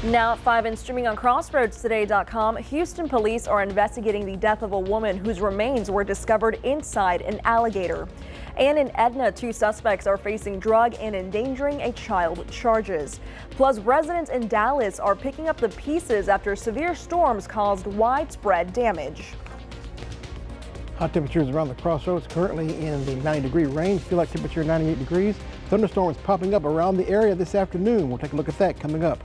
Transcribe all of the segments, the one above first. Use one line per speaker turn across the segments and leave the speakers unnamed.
Now at 5 and streaming on crossroadstoday.com, Houston police are investigating the death of a woman whose remains were discovered inside an alligator. And in Edna, 2 suspects are facing drug and endangering a child charges. Plus, residents in Dallas are picking up the pieces after severe storms caused widespread damage.
Hot temperatures around the crossroads currently in the 90-degree range. Feel like temperature 98 degrees. Thunderstorms popping up around the area this afternoon. We'll take a look at that coming up.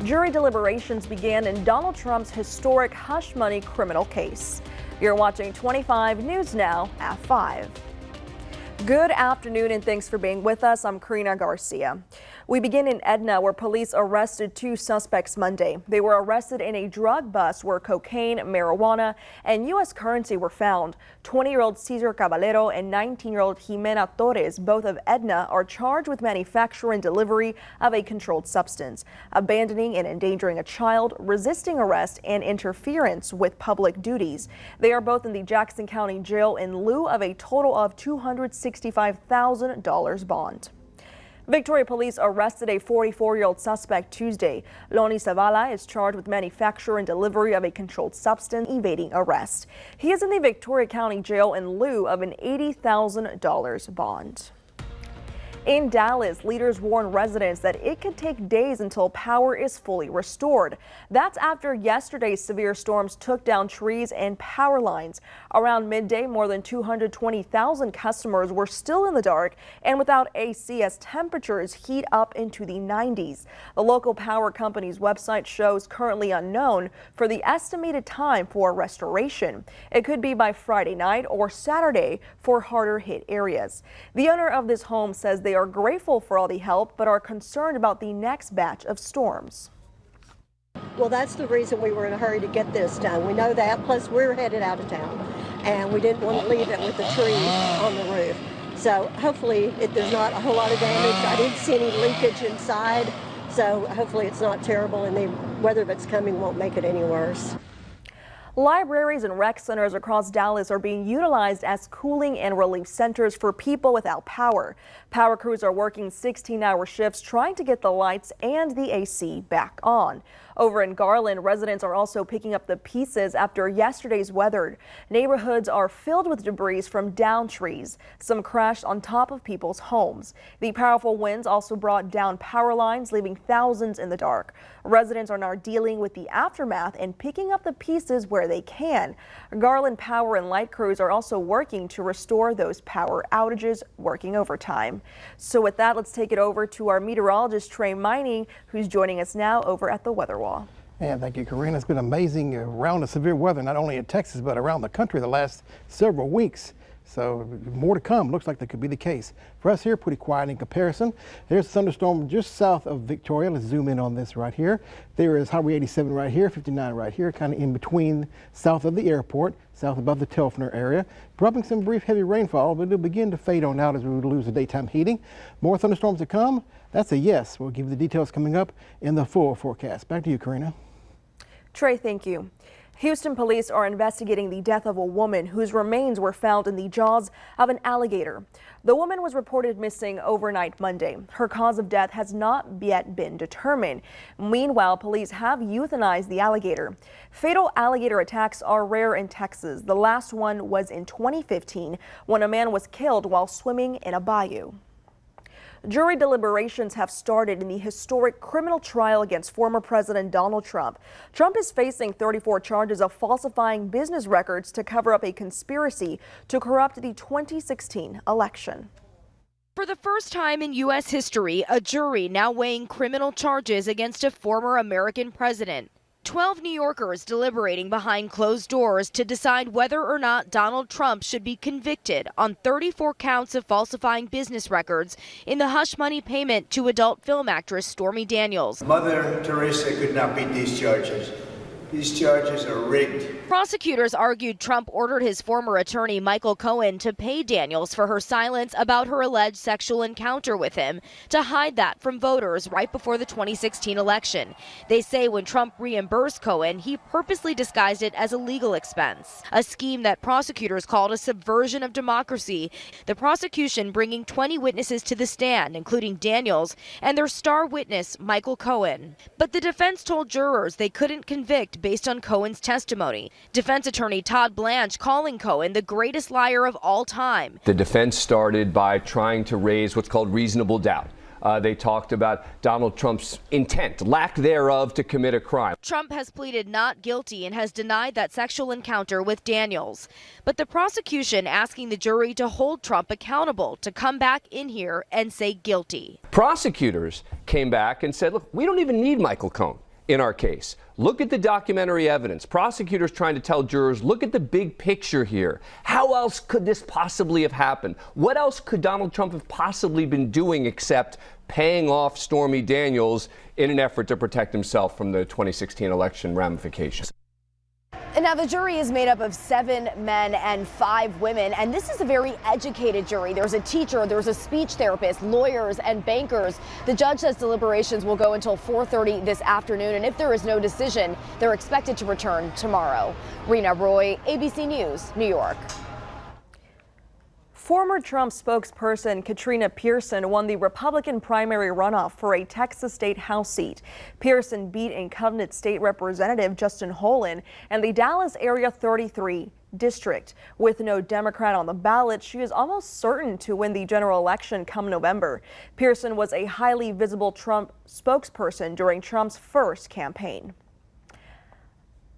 Jury deliberations began in Donald Trump's historic hush money criminal case. You're watching 25 News Now at 5. Good afternoon and thanks for being with us. I'm Karina Garcia. We begin in Edna, where police arrested 2 suspects Monday. They were arrested in a drug bust where cocaine, marijuana, and U.S. currency were found. 20-year-old Cesar Caballero and 19-year-old Jimena Torres, both of Edna, are charged with manufacture and delivery of a controlled substance, abandoning and endangering a child, resisting arrest, and interference with public duties. They are both in the Jackson County Jail in lieu of a total of $265,000 bond. Victoria police arrested a 44-year-old suspect Tuesday. Loni Zavala is charged with manufacture and delivery of a controlled substance, evading arrest. He is in the Victoria County Jail in lieu of an $80,000 bond. In Dallas, leaders warn residents that it could take days until power is fully restored. That's after yesterday's severe storms took down trees and power lines. Around midday, more than 220,000 customers were still in the dark and without AC as temperatures heat up into the 90s. The local power company's website shows currently unknown for the estimated time for restoration. It could be by Friday night or Saturday for harder hit areas. The owner of this home says they are grateful for all the help, but are concerned about the next batch of storms.
Well, that's the reason we were in a hurry to get this done. We know that, plus we're headed out of town, and we didn't want to leave it with the trees on the roof. So hopefully there's not a whole lot of damage. I didn't see any leakage inside, so hopefully it's not terrible, and the weather that's coming won't make it any worse.
Libraries and rec centers across Dallas are being utilized as cooling and relief centers for people without power. Power crews are working 16-hour shifts trying to get the lights and the AC back on. Over in Garland, residents are also picking up the pieces after yesterday's weather. Neighborhoods are filled with debris from downed trees. Some crashed on top of people's homes. The powerful winds also brought down power lines, leaving thousands in the dark. Residents are now dealing with the aftermath and picking up the pieces where they can. Garland Power and Light crews are also working to restore those power outages, working overtime. So with that, let's take it over to our meteorologist, Trey Mining, who's joining us now over at the weather wall.
And thank you, Karina. It's been amazing round of severe weather, not only in Texas, but around the country the last several weeks. So more to come. Looks like that could be the case. For us here, pretty quiet in comparison. There's a thunderstorm just south of Victoria. Let's zoom in on this right here. There is Highway 87 right here, 59 right here, kind of in between south of the airport, south above the Telfner area. Dropping some brief heavy rainfall, but it'll begin to fade on out as we lose the daytime heating. More thunderstorms to come. That's a yes. We'll give you the details coming up in the full forecast. Back to you, Karina.
Trey, thank you. Houston police are investigating the death of a woman whose remains were found in the jaws of an alligator. The woman was reported missing overnight Monday. Her cause of death has not yet been determined. Meanwhile, police have euthanized the alligator. Fatal alligator attacks are rare in Texas. The last one was in 2015 when a man was killed while swimming in a bayou. Jury deliberations have started in the historic criminal trial against former President Donald Trump. Trump is facing 34 charges of falsifying business records to cover up a conspiracy to corrupt the 2016 election.
For the first time in U.S. history, a jury now weighing criminal charges against a former American president. 12 New Yorkers deliberating behind closed doors to decide whether or not Donald Trump should be convicted on 34 counts of falsifying business records in the hush money payment to adult film actress Stormy Daniels.
Mother Teresa could not beat these charges. These charges are rigged.
Prosecutors argued Trump ordered his former attorney Michael Cohen to pay Daniels for her silence about her alleged sexual encounter with him to hide that from voters right before the 2016 election. They say when Trump reimbursed Cohen, he purposely disguised it as a legal expense, a scheme that prosecutors called a subversion of democracy. The prosecution bringing 20 witnesses to the stand, including Daniels and their star witness, Michael Cohen. But the defense told jurors they couldn't convict based on Cohen's testimony. Defense attorney Todd Blanche calling Cohen the greatest liar of all time.
The defense started by trying to raise what's called reasonable doubt. They talked about Donald Trump's intent, lack thereof, to commit a crime.
Trump has pleaded not guilty and has denied that sexual encounter with Daniels. But the prosecution asking the jury to hold Trump accountable to come back in here and say guilty.
Prosecutors came back and said, look, we don't even need Michael Cohen in our case. Look at the documentary evidence. Prosecutors trying to tell jurors, look at the big picture here. How else could this possibly have happened? What else could Donald Trump have possibly been doing except paying off Stormy Daniels in an effort to protect himself from the 2016 election ramifications?
And now the jury is made up of 7 men and 5 women, and this is a very educated jury. There's a teacher, there's a speech therapist, lawyers, and bankers. The judge says deliberations will go until 4:30 this afternoon, and if there is no decision, they're expected to return tomorrow. Rena Roy, ABC News, New York.
Former Trump spokesperson Karina Pearson won the Republican primary runoff for a Texas state House seat. Pearson beat incumbent state representative Justin Holen in the Dallas area 33 district. With no Democrat on the ballot, she is almost certain to win the general election come November. Pearson was a highly visible Trump spokesperson during Trump's first campaign.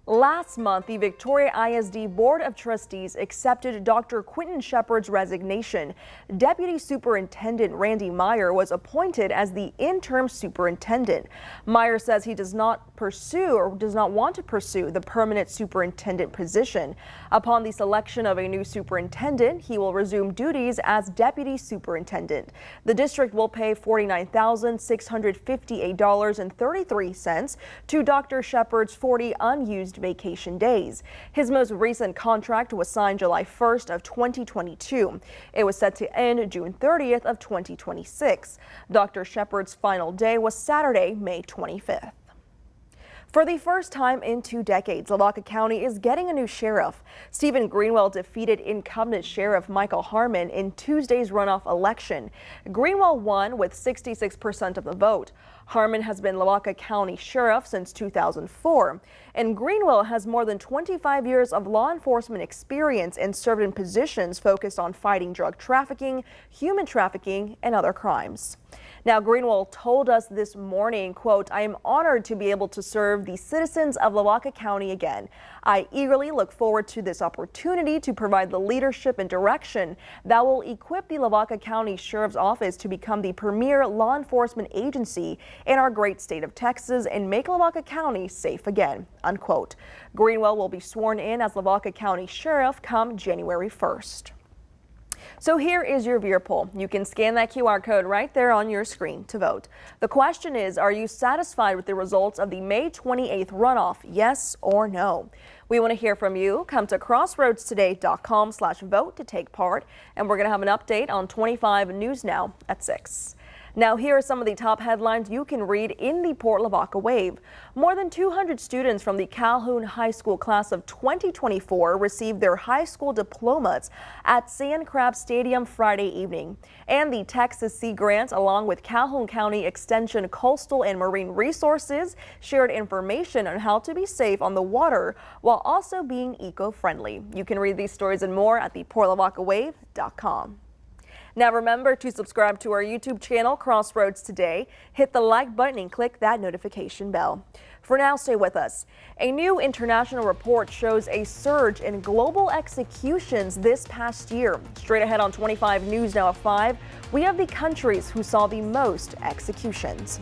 Last month, the Victoria ISD Board of Trustees accepted Dr. Quentin Shepard's resignation. Deputy Superintendent Randy Meyer was appointed as the interim superintendent. Meyer says he does not want to pursue the permanent superintendent position. Upon the selection of a new superintendent, he will resume duties as deputy superintendent. The district will pay $49,658.33 to Dr. Shepard's 40 unused vacation days. His most recent contract was signed July 1st of 2022. It was set to end June 30th of 2026. Dr. Shepard's final day was Saturday, May 25th. For the first time in 2 decades, Lavaca County is getting a new sheriff. Stephen Greenwell defeated incumbent Sheriff Michael Harmon in Tuesday's runoff election. Greenwell won with 66% of the vote. Harmon has been Lavaca County Sheriff since 2004, and Greenwell has more than 25 years of law enforcement experience and served in positions focused on fighting drug trafficking, human trafficking, and other crimes. Now, Greenwell told us this morning, quote, "I am honored to be able to serve the citizens of Lavaca County again. I eagerly look forward to this opportunity to provide the leadership and direction that will equip the Lavaca County Sheriff's Office to become the premier law enforcement agency in our great state of Texas and make Lavaca County safe again," unquote. Greenwell will be sworn in as Lavaca County Sheriff come January 1st. So here is your viewer poll. You can scan that QR code right there on your screen to vote. The question is, are you satisfied with the results of the May 28th runoff? Yes or no? We want to hear from you. Come to crossroadstoday.com/vote to take part. And we're going to have an update on 25 News Now at 6. Now, here are some of the top headlines you can read in the Port Lavaca Wave. More than 200 students from the Calhoun High School class of 2024 received their high school diplomas at Sand Crab Stadium Friday evening. And the Texas Sea Grant, along with Calhoun County Extension Coastal and Marine Resources, shared information on how to be safe on the water while also being eco-friendly. You can read these stories and more at theportlavacawave.com. Now remember to subscribe to our YouTube channel, Crossroads Today. Hit the like button and click that notification bell. For now, stay with us. A new international report shows a surge in global executions this past year. Straight ahead on 25 News Now at 5, we have the countries who saw the most executions.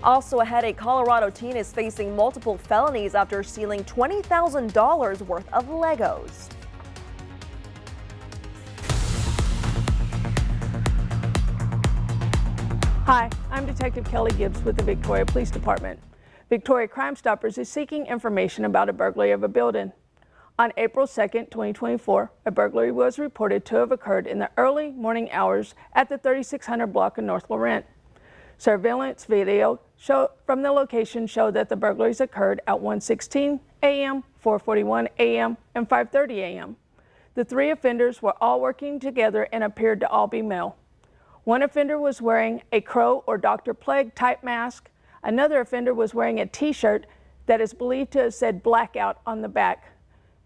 Also ahead, a Colorado teen is facing multiple felonies after stealing $20,000 worth of Legos.
Hi, I'm Detective Kelly Gibbs with the Victoria Police Department. Victoria Crime Stoppers is seeking information about a burglary of a building. On April 2, 2024, a burglary was reported to have occurred in the early morning hours at the 3600 block of North Laurent. Surveillance video from the location showed that the burglaries occurred at 1:16 a.m., 4:41 a.m., and 5:30 a.m. The three offenders were all working together and appeared to all be male. One offender was wearing a crow or Dr. Plague type mask. Another offender was wearing a t-shirt that is believed to have said blackout on the back.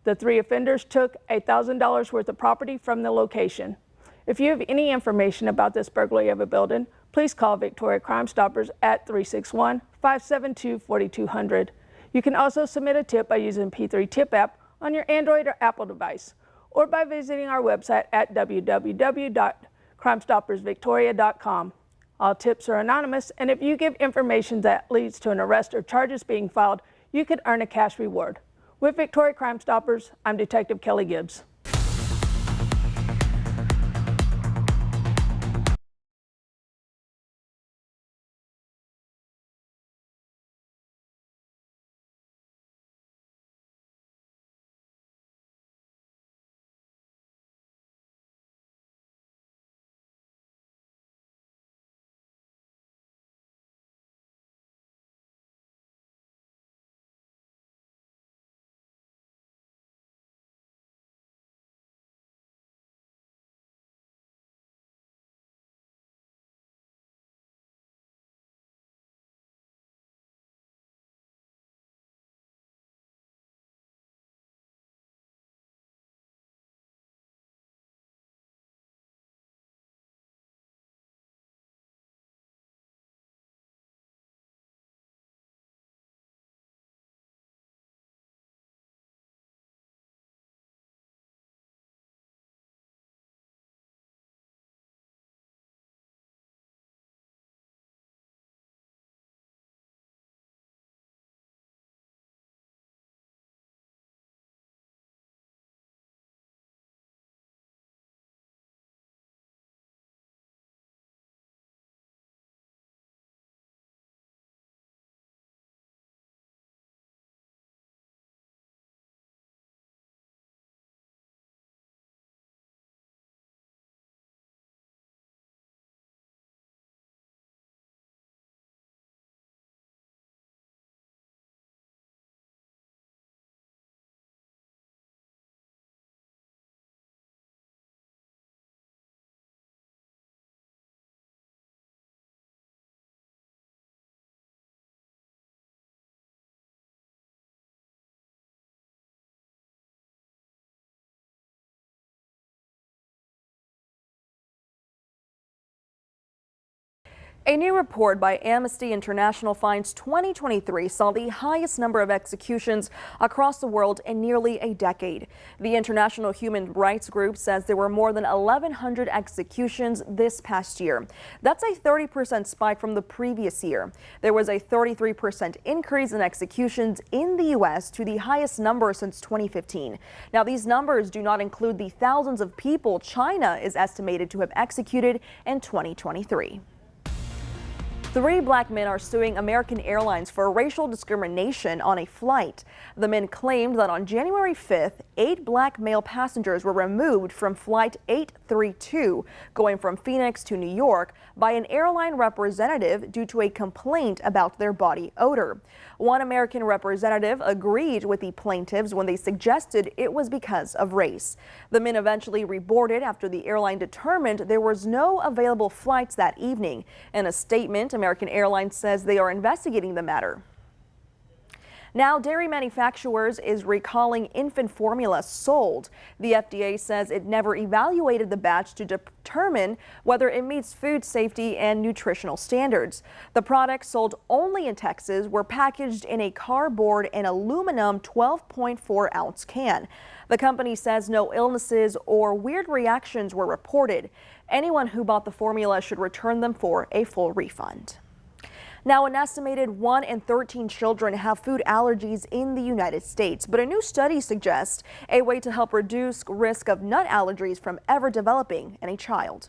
The three offenders took $1,000 worth of property from the location. If you have any information about this burglary of a building, please call Victoria Crime Stoppers at 361-572-4200. You can also submit a tip by using P3 Tip app on your Android or Apple device, or by visiting our website at www.crimestoppersvictoria.com. All tips are anonymous, and if you give information that leads to an arrest or charges being filed, you could earn a cash reward. With Victoria Crime Stoppers, I'm Detective Kelly Gibbs.
A new report by Amnesty International finds 2023 saw the highest number of executions across the world in nearly a decade. The international human rights group says there were more than 1,100 executions this past year. That's a 30% spike from the previous year. There was a 33% increase in executions in the U.S. to the highest number since 2015. Now, these numbers do not include the thousands of people China is estimated to have executed in 2023. 3 black men are suing American Airlines for racial discrimination on a flight. The men claimed that on January 5th, 8 black male passengers were removed from Flight 832 going from Phoenix to New York by an airline representative due to a complaint about their body odor. One American representative agreed with the plaintiffs when they suggested it was because of race. The men eventually reboarded after the airline determined there was no available flights that evening. In a statement, American Airlines says they are investigating the matter. Now, dairy manufacturers is recalling infant formula sold. The FDA says it never evaluated the batch to determine whether it meets food safety and nutritional standards. The products sold only in Texas were packaged in a cardboard and aluminum 12.4-ounce can. The company says no illnesses or weird reactions were reported. Anyone who bought the formula should return them for a full refund. Now, an estimated 1 in 13 children have food allergies in the United States, but a new study suggests a way to help reduce risk of nut allergies from ever developing in a child.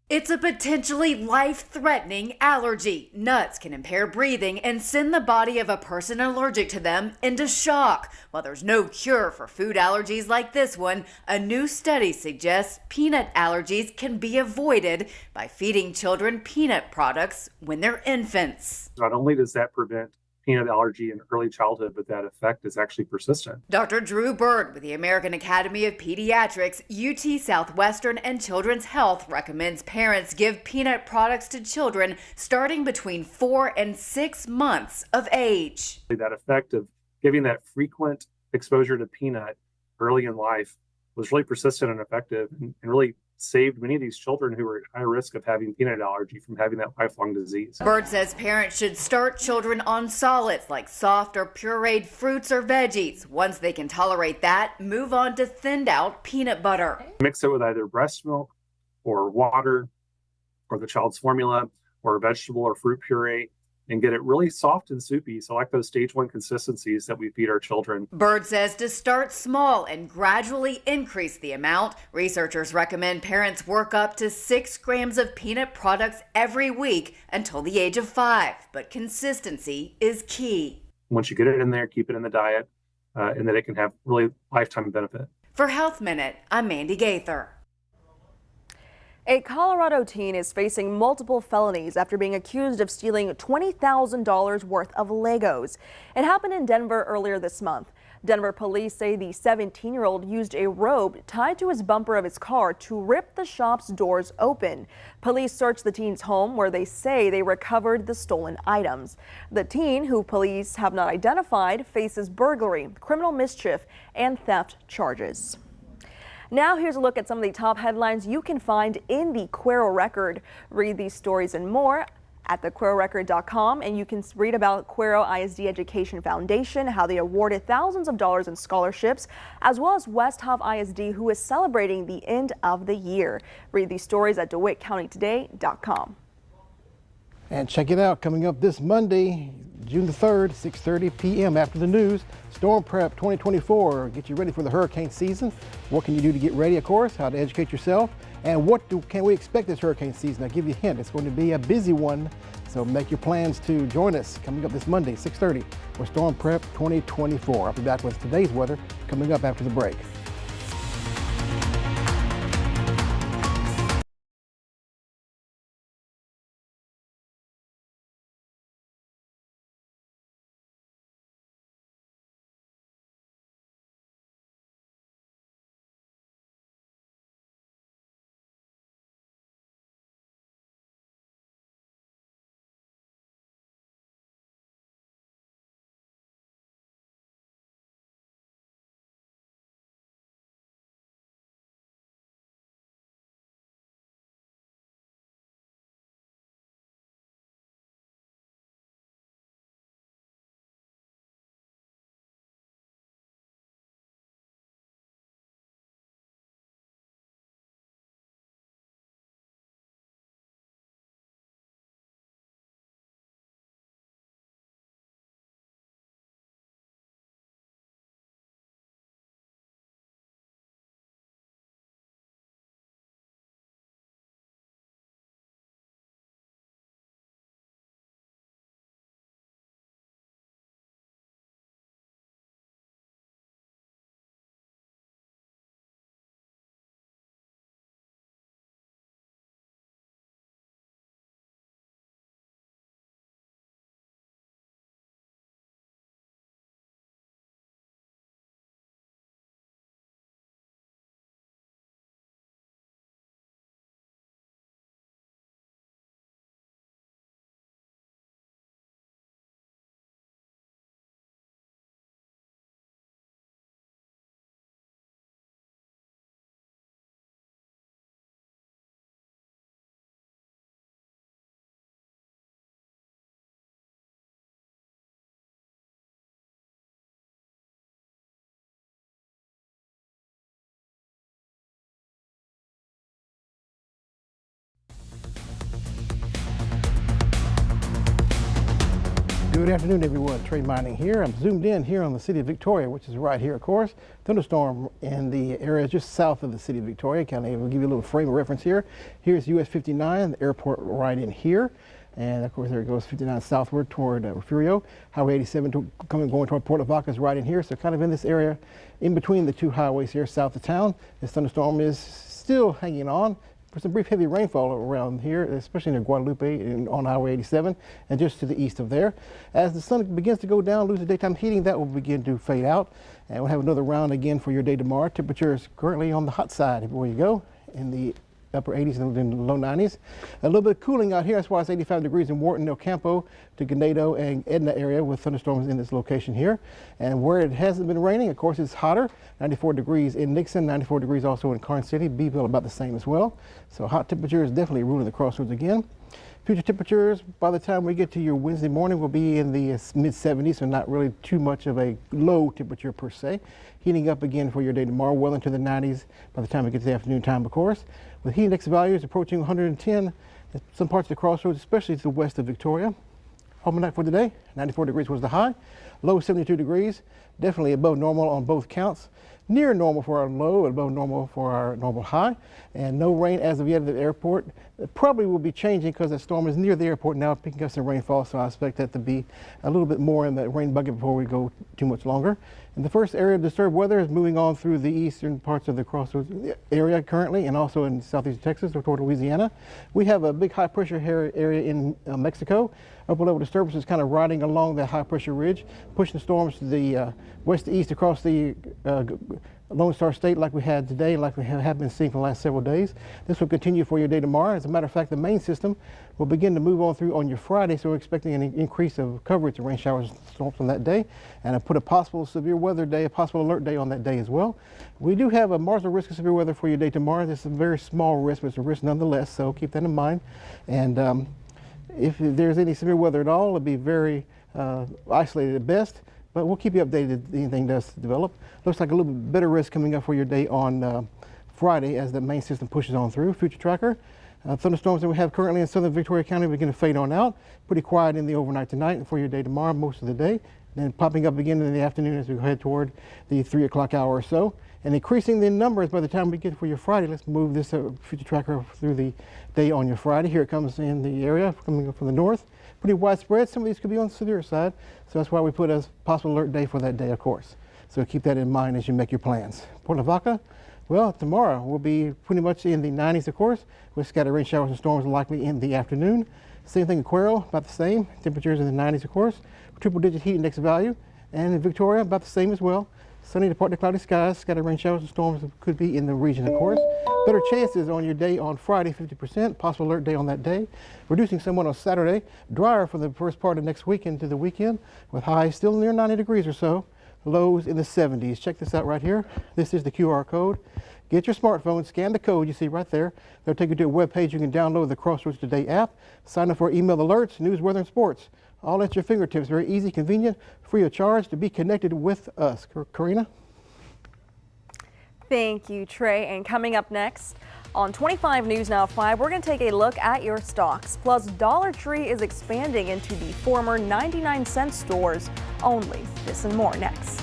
It's a potentially life-threatening allergy. Nuts can impair breathing and send the body of a person allergic to them into shock. While there's no cure for food allergies like this one, a new study suggests peanut allergies can be avoided by feeding children peanut products when they're infants.
Not only does that prevent peanut allergy in early childhood, but that effect is actually persistent.
Dr. Drew Bird with the American Academy of Pediatrics, UT Southwestern, and Children's Health recommends parents give peanut products to children starting between 4 and 6 months of age.
That effect of giving that frequent exposure to peanut early in life was really persistent and effective, and really saved many of these children who were at high risk of having peanut allergy from having that lifelong disease.
Bird says parents should start children on solids like soft or pureed fruits or veggies. Once they can tolerate that, move on to thinned out peanut butter.
Mix it with either breast milk or water or the child's formula or a vegetable or fruit puree, and get it really soft and soupy, so like those stage 1 consistencies that we feed our children.
Bird says to start small and gradually increase the amount. Researchers recommend parents work up to 6 grams of peanut products every week until the age of 5, but consistency is key.
Once you get it in there, keep it in the diet, and that it can have really lifetime benefit.
For Health Minute, I'm Mandy Gaither.
A Colorado teen is facing multiple felonies after being accused of stealing $20,000 worth of Legos. It happened in Denver earlier this month. Denver police say the 17-year-old used a rope tied to his bumper of his car to rip the shop's doors open. Police searched the teen's home, where they say they recovered the stolen items. The teen, who police have not identified, faces burglary, criminal mischief, and theft charges. Now here's a look at some of the top headlines you can find in the Cuero Record. Read these stories and more at thecuerorecord.com, and you can read about Cuero ISD Education Foundation, how they awarded thousands of dollars in scholarships, as well as West Hub ISD, who is celebrating the end of the year. Read these stories at DeWittCountyToday.com.
And check it out, coming up this Monday, June the 3rd, 6:30 p.m. after the news, Storm Prep 2024. Get you ready for the hurricane season. What can you do to get ready, of course, how to educate yourself, and what can we expect this hurricane season? I'll give you a hint, it's going to be a busy one, so make your plans to join us coming up this Monday, 6:30 for Storm Prep 2024. I'll be back with today's weather coming up after the break. Good afternoon, everyone. Trey Mining here. I'm zoomed in here on the city of Victoria, which is right here, of course. Thunderstorm in the area just south of the city of Victoria. Kind of will give you a little frame of reference here. Here's US 59, the airport right in here. And of course, there it goes 59 southward toward Refugio. Highway 87 going toward Port Lavaca is right in here. So kind of in this area, in between the two highways here south of town. This thunderstorm is still hanging on. For some brief heavy rainfall around here, especially near Guadalupe and on Highway 87 and just to the east of there. As the sun begins to go down, lose the daytime heating, that will begin to fade out. And we'll have another round again for your day tomorrow. Temperature is currently on the hot side. Everywhere you go, in the upper 80s and in the low 90s. A little bit of cooling out here. That's why it's 85 degrees in Wharton, El Campo to Ganado and Edna area with thunderstorms in this location here. And where it hasn't been raining, of course, it's hotter. 94 degrees in Nixon, 94 degrees also in Karn City, Beeville about the same as well. So hot temperatures definitely ruling the crossroads again. Future temperatures by the time we get to your Wednesday morning will be in the mid 70s, so not really too much of a low temperature per se. Heating up again for your day tomorrow, well into the 90s by the time we get to the afternoon time, of course. With heat index values approaching 110 in some parts of the crossroads, especially to the west of Victoria. Overnight for today, 94 degrees was the high, low 72 degrees, definitely above normal on both counts. Near normal for our low, above normal for our normal high, and no rain as of yet at the airport. It probably will be changing because the storm is near the airport now, picking up some rainfall, so I expect that to be a little bit more in the rain bucket before we go too much longer. And the first area of disturbed weather is moving on through the eastern parts of the crossroads area currently, and also in southeast Texas toward Louisiana. We have a big high pressure area in Mexico. Upper level disturbance is kind of riding along that high pressure ridge, pushing storms to the west to east across the Lone Star State like we had today, like we have been seeing for the last several days. This will continue for your day tomorrow. As a matter of fact, the main system will begin to move on through on your Friday, so we're expecting an increase of coverage of rain showers and storms on that day, and put a possible severe weather day, a possible alert day on that day as well. We do have a marginal risk of severe weather for your day tomorrow. This is a very small risk, but it's a risk nonetheless, so keep that in mind. And if there's any severe weather at all, it'll be very isolated at best. But we'll keep you updated if anything does develop. Looks like a little bit better risk coming up for your day on Friday as the main system pushes on through. Future tracker, thunderstorms that we have currently in southern Victoria County begin to fade on out. Pretty quiet in the overnight tonight and for your day tomorrow most of the day. Then popping up again in the afternoon as we head toward the 3 o'clock hour or so. And increasing the numbers by the time we get for your Friday. Let's move this future tracker through the day on your Friday. Here it comes in the area coming up from the north. Pretty widespread. Some of these could be on the severe side. So that's why we put a possible alert day for that day, of course. So keep that in mind as you make your plans. Port Lavaca, well, tomorrow will be pretty much in the 90s, of course, with scattered rain showers and storms likely in the afternoon. Same thing in Cuero, about the same. Temperatures in the 90s, of course. Triple digit heat index value. And in Victoria, about the same as well. Sunny to partly cloudy skies, scattered rain showers and storms could be in the region, of course. Better chances on your day on Friday, 50%, possible alert day on that day. Reducing somewhat on Saturday. Drier for the first part of next week into the weekend, with highs still near 90 degrees or so. Lows in the 70s. Check this out right here. This is the QR code. Get your smartphone, scan the code you see right there. They'll take you to a web page. You can download the Crossroads Today app. Sign up for email alerts, news, weather, and sports. All at your fingertips. Very easy, convenient, free of charge to be connected with us. Karina?
Thank you, Trey. And coming up next on 25 News Now 5, we're going to take a look at your stocks. Plus, Dollar Tree is expanding into the former 99-cent stores only. This and more next.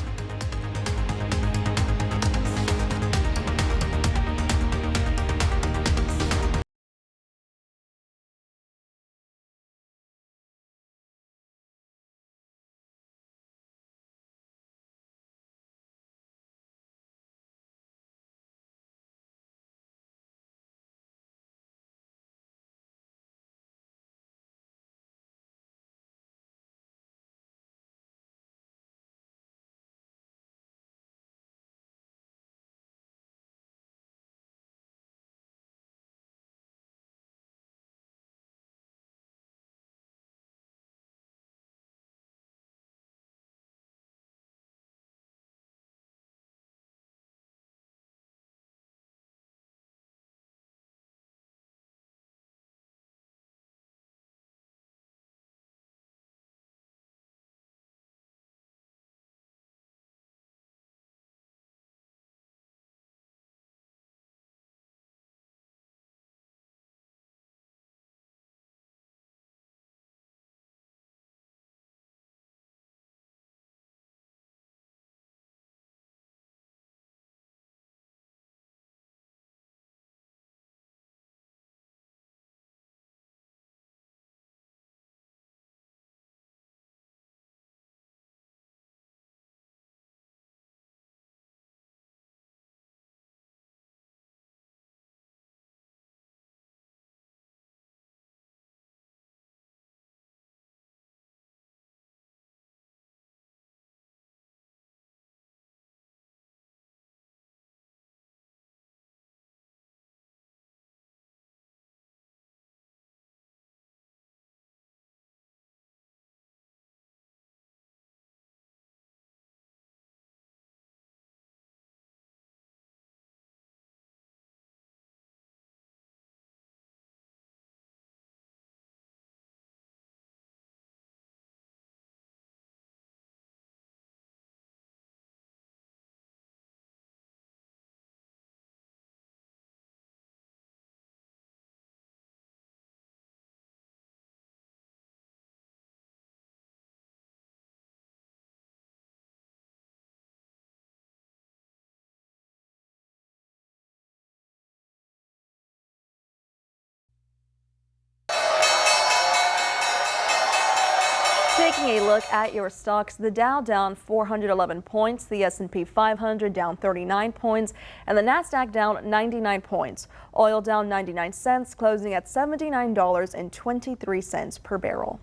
Taking a look at your stocks, the Dow down 411 points, the S&P 500 down 39 points, and the Nasdaq down 99 points. Oil down 99 cents, closing at $79.23 per barrel.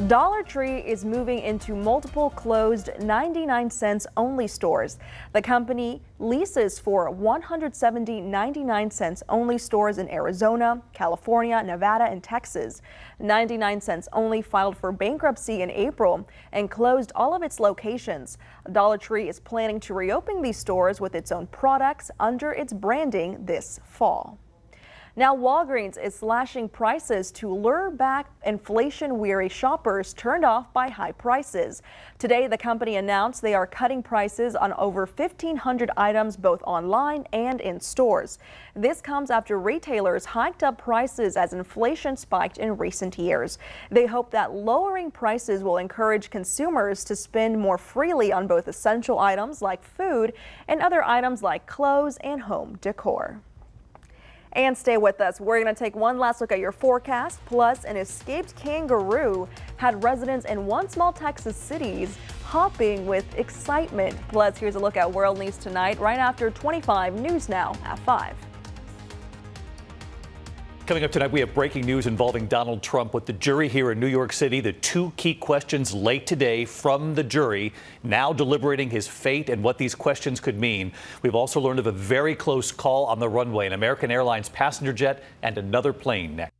Dollar Tree is moving into multiple closed 99-cent only stores. The company leases for 170 99-cent only stores in Arizona, California, Nevada, and Texas. 99-cent only filed for bankruptcy in April and closed all of its locations. Dollar Tree is planning to reopen these stores with its own products under its branding this fall. Now, Walgreens is slashing prices to lure back inflation-weary shoppers turned off by high prices. Today, the company announced they are cutting prices on over 1,500 items both online and in stores. This comes after retailers hiked up prices as inflation spiked in recent years. They hope that lowering prices will encourage consumers to spend more freely on both essential items like food and other items like clothes and home decor. And stay with us. We're going to take one last look at your forecast. Plus, an escaped kangaroo had residents in one small Texas city hopping with excitement. Plus, here's a look at world news tonight right after 25 News Now at 5.
Coming up tonight, we have breaking news involving Donald Trump with the jury here in New York City. The two key questions late today from the jury, now deliberating his fate and what these questions could mean. We've also learned of a very close call on the runway, an American Airlines passenger jet and another plane next.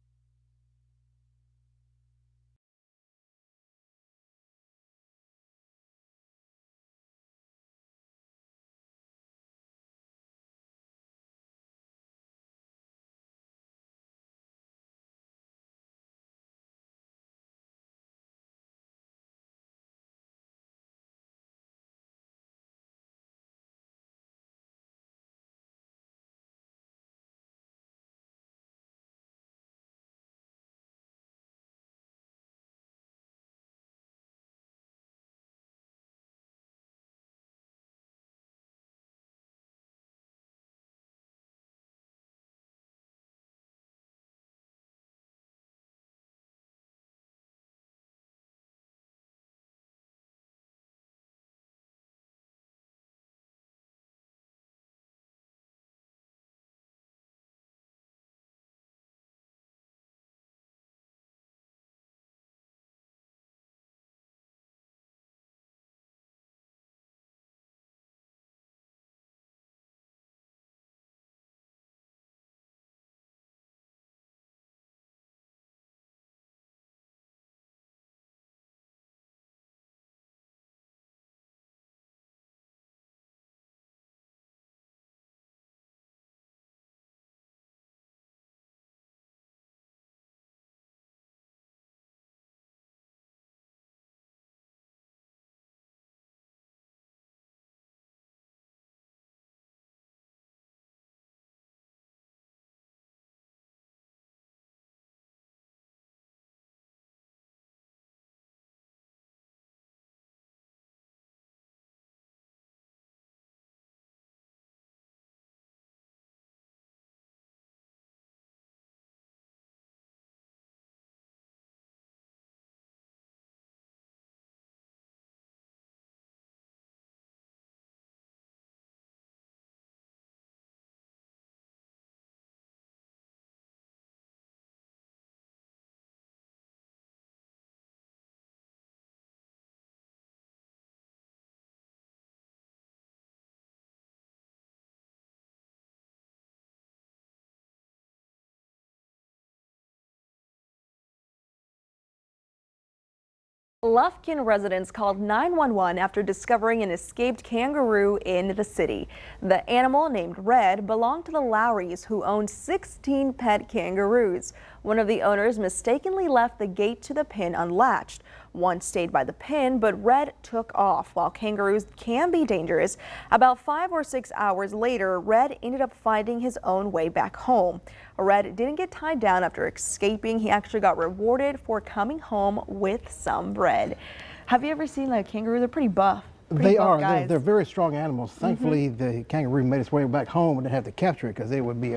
Lufkin residents called 911 after discovering an escaped kangaroo in the city. The animal, named Red, belonged to the Lowrys, who owned 16 pet kangaroos. One of the owners mistakenly left the gate to the pen unlatched. One stayed by the pen, but Red took off. While kangaroos can be dangerous, about 5 or 6 hours later, Red ended up finding his own way back home. Red didn't get tied down after escaping. He actually got rewarded for coming home with some bread. Have you ever seen a kangaroo? They're pretty buff.
They are. They're very strong animals. Thankfully, the kangaroo made its way back home and didn't have to capture it because it would be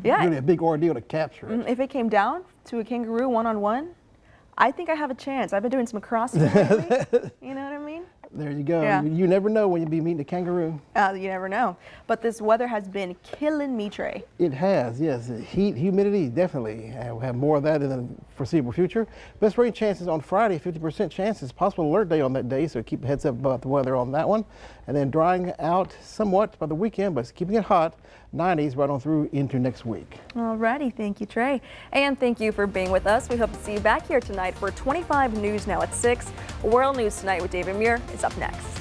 really a big ordeal to capture it.
If it came down to a kangaroo one-on-one, I think I have a chance. I've been doing some CrossFit lately. You know what I mean?
There you go.
Yeah.
You never know when you'll be meeting a kangaroo.
You never know. But this weather has been killing me, Trey.
It has, yes. Heat, humidity, definitely. We'll have more of that in the foreseeable future. Best rain chances on Friday, 50% chances. Possible alert day on that day, so keep a heads up about the weather on that one. And then drying out somewhat by the weekend, but keeping it hot. 90s right on through into next week.
Alrighty, thank you, Trey. And thank you for being with us. We hope to see you back here tonight for 25 News Now at 6. World News Tonight with David Muir is up next.